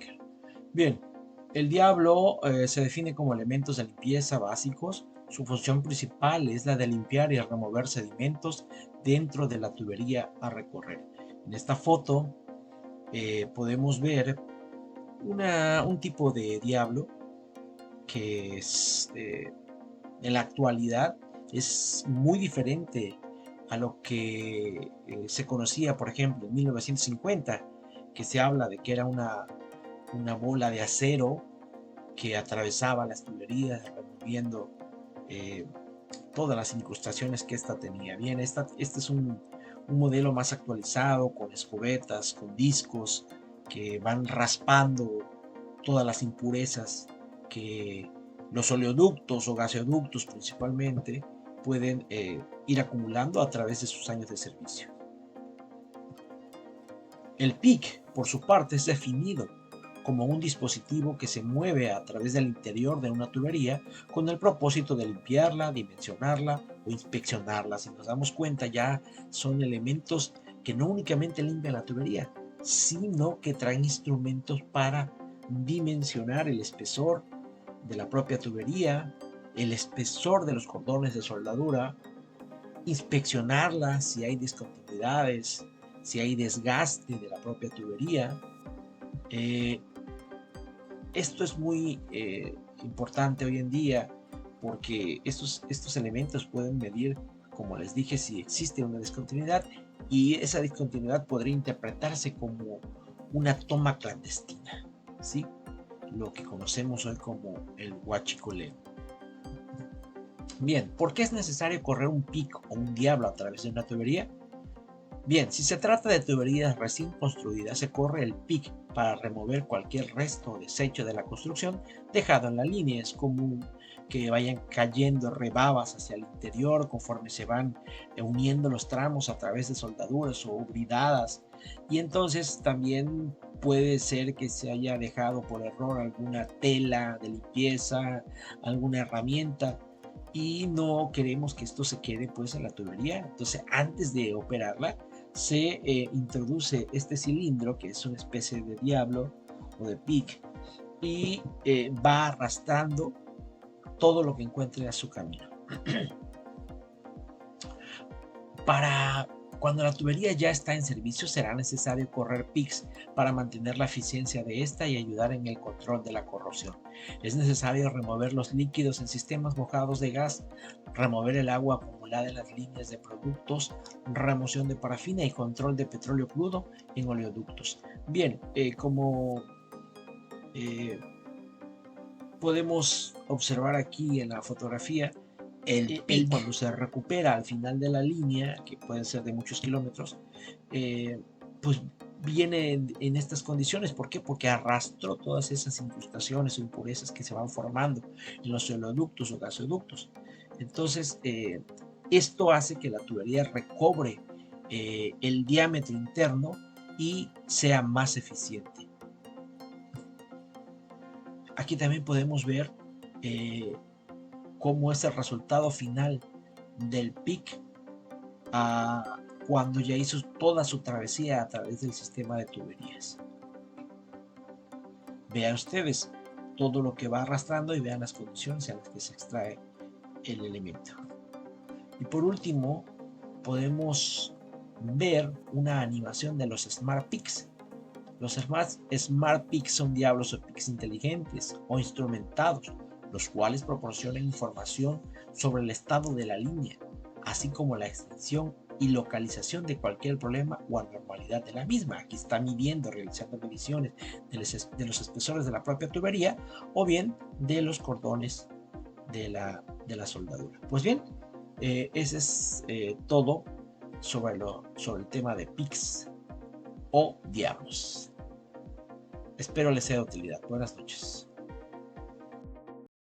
Shoemaker. Bien, el diablo se define como elementos de limpieza básicos. Su función principal es la de limpiar y remover sedimentos dentro de la tubería a recorrer. En esta foto podemos ver un tipo de diablo que en la actualidad es muy diferente a lo que se conocía, por ejemplo, en 1950, que se habla de que era una bola de acero que atravesaba las tuberías, removiendo eh, todas las incrustaciones que ésta tenía. Bien, este es un modelo más actualizado, con escobetas, con discos que van raspando todas las impurezas que los oleoductos o gaseoductos principalmente pueden ir acumulando a través de sus años de servicio. El PIC, por su parte, es definido como un dispositivo que se mueve a través del interior de una tubería con el propósito de limpiarla, dimensionarla o inspeccionarla. Si nos damos cuenta, ya son elementos que no únicamente limpian la tubería, sino que traen instrumentos para dimensionar el espesor de la propia tubería, el espesor de los cordones de soldadura, inspeccionarla si hay discontinuidades, si hay desgaste de la propia tubería. Eh, Esto es muy importante hoy en día porque estos elementos pueden medir, como les dije, si existe una discontinuidad, y esa discontinuidad podría interpretarse como una toma clandestina, ¿sí? Lo que conocemos hoy como el huachicoleo. Bien, ¿por qué es necesario correr un PIC o un diablo a través de una tubería? Bien, si se trata de tuberías recién construidas, se corre el PIC para remover cualquier resto o desecho de la construcción dejado en la línea. Es común que vayan cayendo rebabas hacia el interior conforme se van uniendo los tramos a través de soldaduras o bridadas. Y entonces también puede ser que se haya dejado por error alguna tela de limpieza, alguna herramienta, y no queremos que esto se quede pues en la tubería. Entonces, antes de operarla, se introduce este cilindro, que es una especie de diablo o de pic, y va arrastrando todo lo que encuentre a su camino. Para cuando la tubería ya está en servicio, será necesario correr PICs para mantener la eficiencia de esta y ayudar en el control de la corrosión. Es necesario remover los líquidos en sistemas mojados de gas, remover el agua acumulada en las líneas de productos, remoción de parafina y control de petróleo crudo en oleoductos. Bien, como eh, podemos observar aquí en la fotografía, el PIC, cuando se recupera al final de la línea, que pueden ser de muchos kilómetros, pues viene en estas condiciones. ¿Por qué? Porque arrastró todas esas incrustaciones o impurezas que se van formando en los oleoductos o gasoductos. Entonces, esto hace que la tubería recobre el diámetro interno y sea más eficiente. Aquí también podemos ver eh, cómo es el resultado final del PIC cuando ya hizo toda su travesía a través del sistema de tuberías. Vean ustedes todo lo que va arrastrando y vean las condiciones en las que se extrae el elemento. Y por último, podemos ver una animación de los Smart PICs. Los Smart PICs son diablos o PICs inteligentes o instrumentados, los cuales proporcionan información sobre el estado de la línea, así como la extensión y localización de cualquier problema o anormalidad de la misma. Aquí está midiendo, realizando mediciones de los espesores de la propia tubería o bien de los cordones de la soldadura. Pues bien, ese es todo sobre el tema de PICs o diablos. Espero les sea de utilidad. Buenas noches.